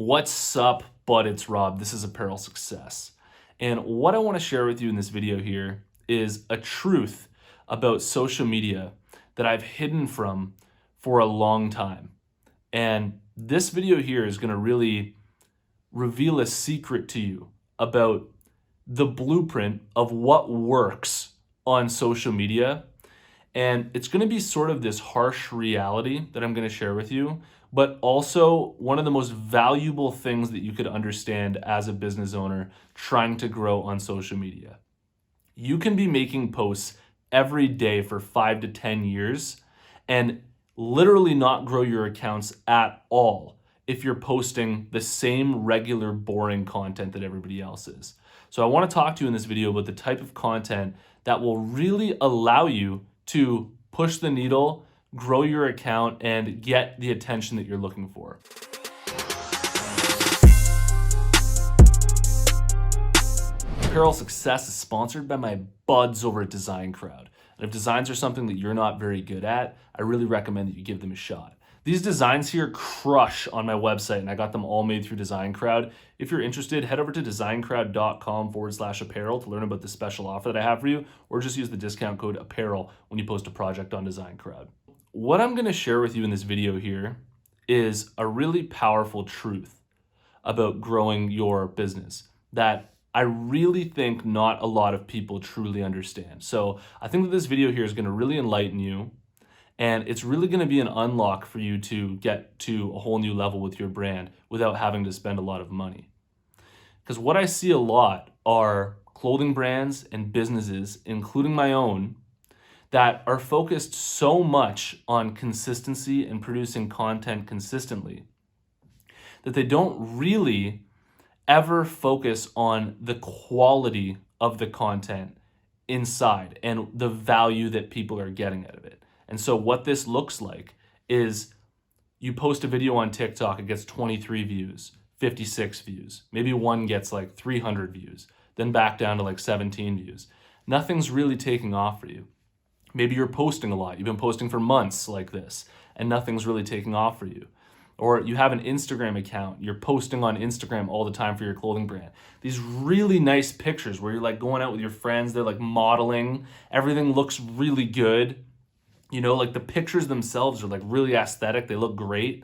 What's up, bud? It's Rob. This is Apparel Success. And what I want to share with you in this video here is a truth about social media that I've hidden from for a long time. And this video here is going to really reveal a secret to you about the blueprint of what works on social media. And it's going to be sort of this harsh reality that I'm going to share with you, but also one of the most valuable things that you could understand as a business owner trying to grow on social media. You can be making posts every day for 5 to 10 years and literally not grow your accounts at all if you're posting the same regular boring content that everybody else is. So I want to talk to you in this video about the type of content that will really allow you to push the needle, grow your account, and get the attention that you're looking for. Apparel Success is sponsored by my buds over at Design Crowd. And if designs are something that you're not very good at, I really recommend that you give them a shot. These designs here crush on my website, and I got them all made through Design Crowd. If you're interested, head over to designcrowd.com/apparel to learn about the special offer that I have for you, or just use the discount code APPAREL when you post a project on Design Crowd. What I'm going to share with you in this video here is a really powerful truth about growing your business that I really think not a lot of people truly understand. So I think that this video here is going to really enlighten you, and it's really going to be an unlock for you to get to a whole new level with your brand without having to spend a lot of money. Because what I see a lot are clothing brands and businesses, including my own, that are focused so much on consistency and producing content consistently that they don't really ever focus on the quality of the content inside and the value that people are getting out of it. And so what this looks like is you post a video on TikTok, it gets 23 views, 56 views. Maybe one gets like 300 views, then back down to like 17 views. Nothing's really taking off for you. Maybe you're posting a lot. You've been posting for months like this, and nothing's really taking off for you. Or you have an Instagram account. You're posting on Instagram all the time for your clothing brand. These really nice pictures where you're like going out with your friends. They're like modeling. Everything looks really good. You know, like the pictures themselves are like really aesthetic. They look great,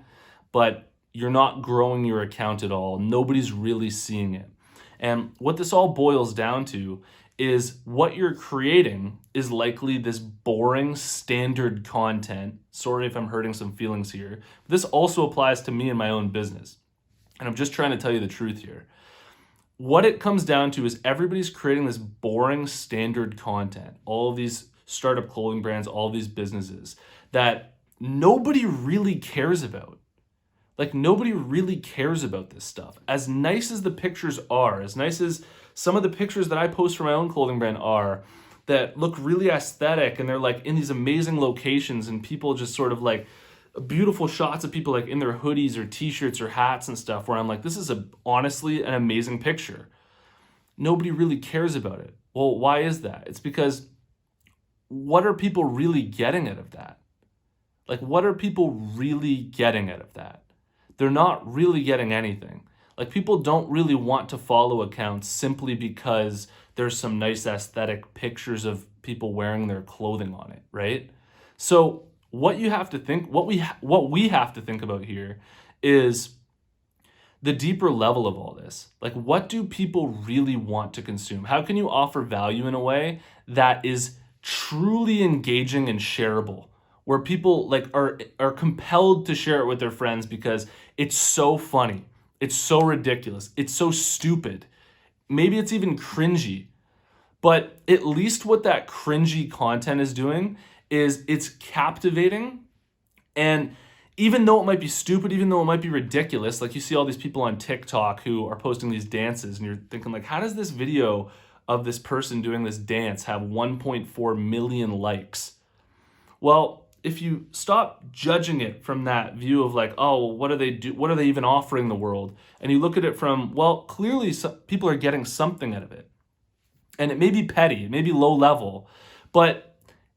but you're not growing your account at all. Nobody's really seeing it. And what this all boils down to is what you're creating is likely this boring standard content. Sorry if I'm hurting some feelings here. But this also applies to me and my own business. And I'm just trying to tell you the truth here. What it comes down to is everybody's creating this boring standard content. All of these startup clothing brands, all of these businesses that nobody really cares about. Like nobody really cares about this stuff. As nice as the pictures are, as nice as some of the pictures that I post for my own clothing brand are, that look really aesthetic and they're like in these amazing locations and people just sort of like beautiful shots of people like in their hoodies or t-shirts or hats and stuff where I'm like, this is honestly an amazing picture. Nobody really cares about it. Well, why is that? It's because what are people really getting out of that? Like, what are people really getting out of that? They're not really getting anything. Like, people don't really want to follow accounts simply because there's some nice aesthetic pictures of people wearing their clothing on it, right? So what you have to think, what we have to think about here is the deeper level of all this. Like, what do people really want to consume? How can you offer value in a way that is truly engaging and shareable, where people like are compelled to share it with their friends because it's so funny, it's so ridiculous, it's so stupid, maybe it's even cringy, but at least what that cringy content is doing is it's captivating. And even though it might be stupid, even though it might be ridiculous, like you see all these people on TikTok who are posting these dances and you're thinking like, how does this video of this person doing this dance have 1.4 million likes? Well, if you stop judging it from that view of like, oh, what do they do? What are they even offering the world? And you look at it from, well, clearly people are getting something out of it. And it may be petty, it may be low level, but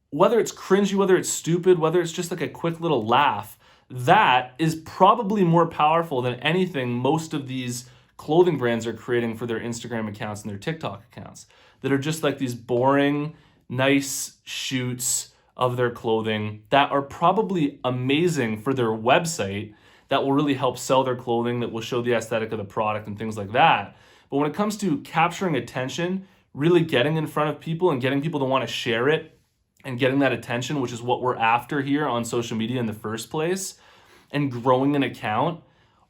whether it's cringy, whether it's stupid, whether it's just like a quick little laugh, that is probably more powerful than anything most of these clothing brands are creating for their Instagram accounts and their TikTok accounts that are just like these boring, nice shoots of their clothing that are probably amazing for their website, that will really help sell their clothing, that will show the aesthetic of the product and things like that. But when it comes to capturing attention, really getting in front of people and getting people to want to share it and getting that attention, which is what we're after here on social media in the first place, and growing an account,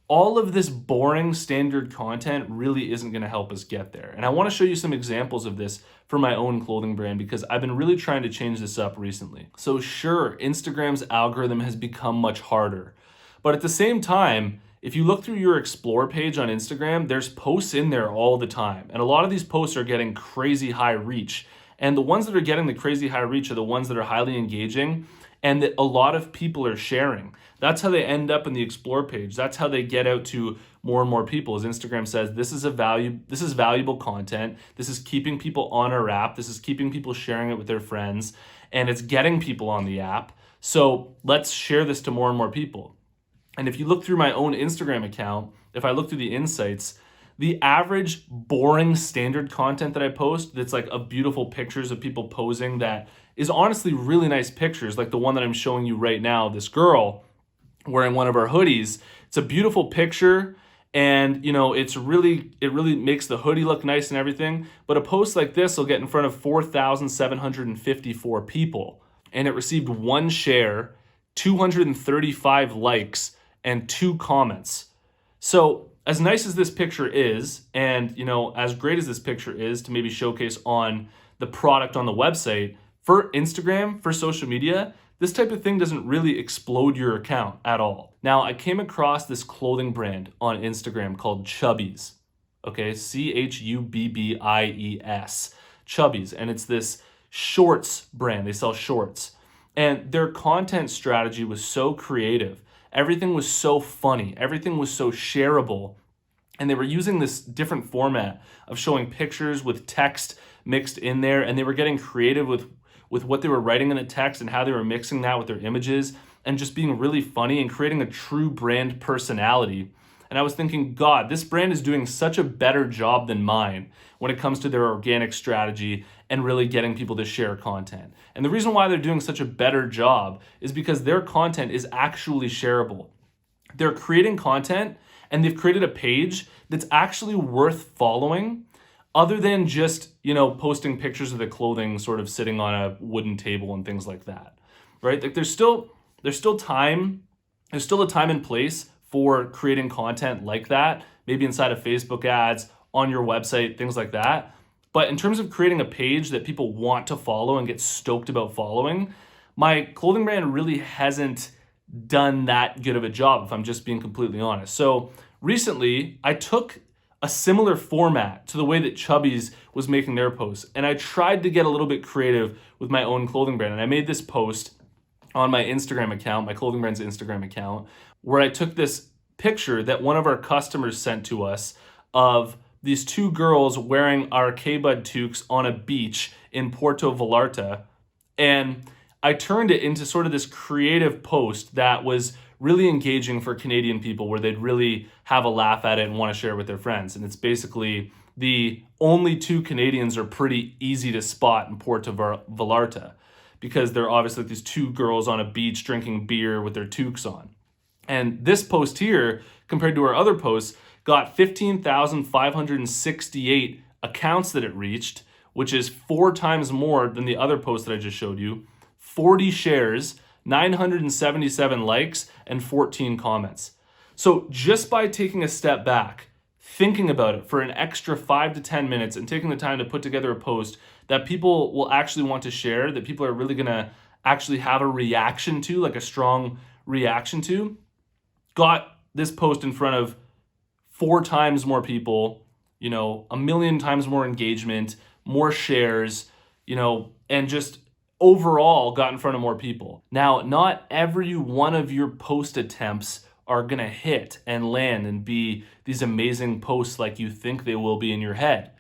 all of this boring standard content really isn't going to help us get there. And I want to show you some examples of this for my own clothing brand because I've been really trying to change this up recently. So sure, Instagram's algorithm has become much harder. But at the same time, if you look through your Explore page on Instagram, there's posts in there all the time. And a lot of these posts are getting crazy high reach. And the ones that are getting the crazy high reach are the ones that are highly engaging and that a lot of people are sharing. That's how they end up in the Explore page. That's how they get out to more and more people. As Instagram says, this is valuable content. This is keeping people on our app. This is keeping people sharing it with their friends. And it's getting people on the app. So let's share this to more and more people. And if you look through my own Instagram account, if I look through the insights, the average boring standard content that I post that's like of beautiful pictures of people posing that is honestly really nice pictures, like the one that I'm showing you right now, this girl wearing one of our hoodies. It's a beautiful picture and it really makes the hoodie look nice and everything. But a post like this will get in front of 4,754 people and it received 1 share, 235 likes, and 2 comments. So as nice as this picture is, and as great as this picture is to maybe showcase on the product on the website, for Instagram, for social media, this type of thing doesn't really explode your account at all. Now, I came across this clothing brand on Instagram called Chubbies. Okay, Chubbies, Chubbies, and it's this shorts brand. They sell shorts. And their content strategy was so creative. Everything was so funny. Everything was so shareable. And they were using this different format of showing pictures with text mixed in there. And they were getting creative with what they were writing in the text and how they were mixing that with their images and just being really funny and creating a true brand personality. And I was thinking, God, this brand is doing such a better job than mine when it comes to their organic strategy and really getting people to share content. And the reason why they're doing such a better job is because their content is actually shareable. They're creating content and they've created a page that's actually worth following other than just, posting pictures of the clothing sort of sitting on a wooden table and things like that, right? Like there's still a time and place for creating content like that, maybe inside of Facebook ads, on your website, things like that. But in terms of creating a page that people want to follow and get stoked about following, my clothing brand really hasn't done that good of a job, if I'm just being completely honest. So recently, I took a similar format to the way that Chubbies was making their posts, and I tried to get a little bit creative with my own clothing brand. And I made this post on my Instagram account, my clothing brand's Instagram account, where I took this picture that one of our customers sent to us of these 2 girls wearing our K-Bud toques on a beach in Puerto Vallarta. And I turned it into sort of this creative post that was really engaging for Canadian people, where they'd really have a laugh at it and want to share it with their friends. And it's basically the only 2 Canadians are pretty easy to spot in Puerto Vallarta because they're obviously like these 2 girls on a beach drinking beer with their toques on. And this post here, compared to our other posts, got 15,568 accounts that it reached, which is 4 times more than the other post that I just showed you, 40 shares, 977 likes, and 14 comments. So just by taking a step back, thinking about it for an extra 5 to 10 minutes and taking the time to put together a post that people will actually want to share, that people are really gonna actually have a reaction to, like a strong reaction to, got this post in front of 4 times more people, 1 million times more engagement, more shares, and just overall got in front of more people. Now, not every one of your post attempts are gonna hit and land and be these amazing posts like you think they will be in your head.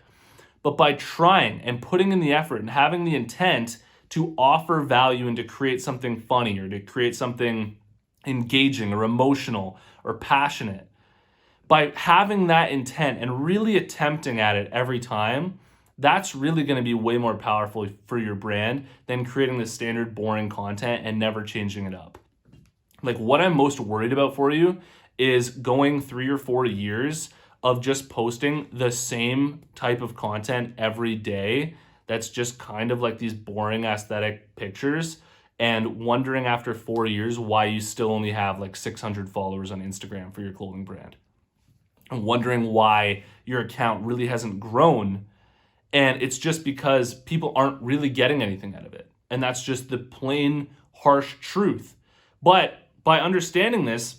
But by trying and putting in the effort and having the intent to offer value and to create something funny or to create something engaging or emotional or passionate. By having that intent and really attempting at it every time, that's really going to be way more powerful for your brand than creating the standard boring content and never changing it up. Like, what I'm most worried about for you is going 3 or 4 years of just posting the same type of content every day that's just kind of like these boring aesthetic pictures, and wondering after 4 years why you still only have like 600 followers on Instagram for your clothing brand, and wondering why your account really hasn't grown. And it's just because people aren't really getting anything out of it. And that's just the plain, harsh truth. But by understanding this,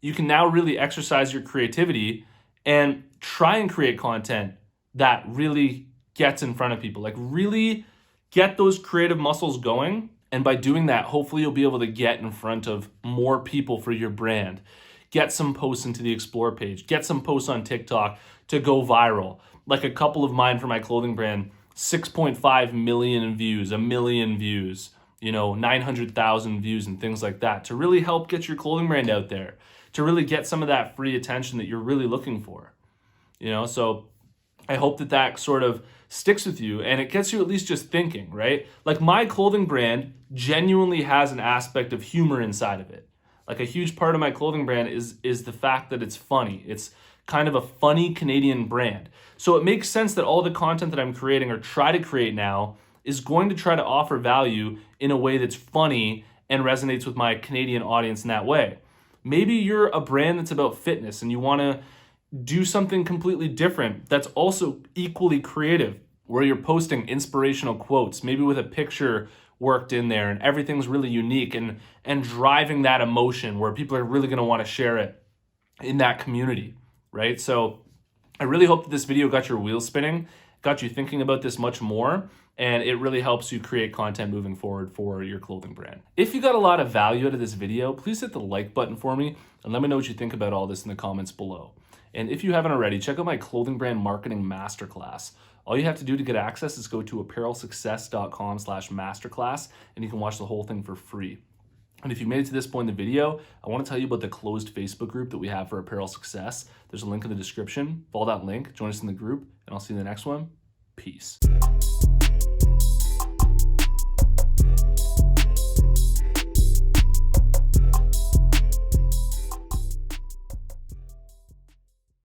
you can now really exercise your creativity and try and create content that really gets in front of people. Like, really get those creative muscles going. And by doing that, hopefully you'll be able to get in front of more people for your brand. Get some posts into the Explore page. Get some posts on TikTok to go viral. Like a couple of mine for my clothing brand, 6.5 million views, 1 million views, 900,000 views and things like that, to really help get your clothing brand out there, to really get some of that free attention that you're really looking for. So I hope that sort of sticks with you and it gets you at least just thinking, right? Like, my clothing brand genuinely has an aspect of humor inside of it. Like, a huge part of my clothing brand is the fact that it's funny. It's kind of a funny Canadian brand. So it makes sense that all the content that I'm creating or try to create now is going to try to offer value in a way that's funny and resonates with my Canadian audience in that way. Maybe you're a brand that's about fitness and you want to do something completely different that's also equally creative, where you're posting inspirational quotes, maybe with a picture worked in there, and everything's really unique and driving that emotion where people are really going to want to share it in that community, right? So I really hope that this video got your wheels spinning, got you thinking about this much more, and it really helps you create content moving forward for your clothing brand. If you got a lot of value out of this video, please hit the like button for me and let me know what you think about all this in the comments below. And if you haven't already, check out my clothing brand marketing masterclass. All you have to do to get access is go to apparelsuccess.com/masterclass, and you can watch the whole thing for free. And if you made it to this point in the video, I want to tell you about the closed Facebook group that we have for Apparel Success. There's a link in the description. Follow that link, join us in the group, and I'll see you in the next one. Peace.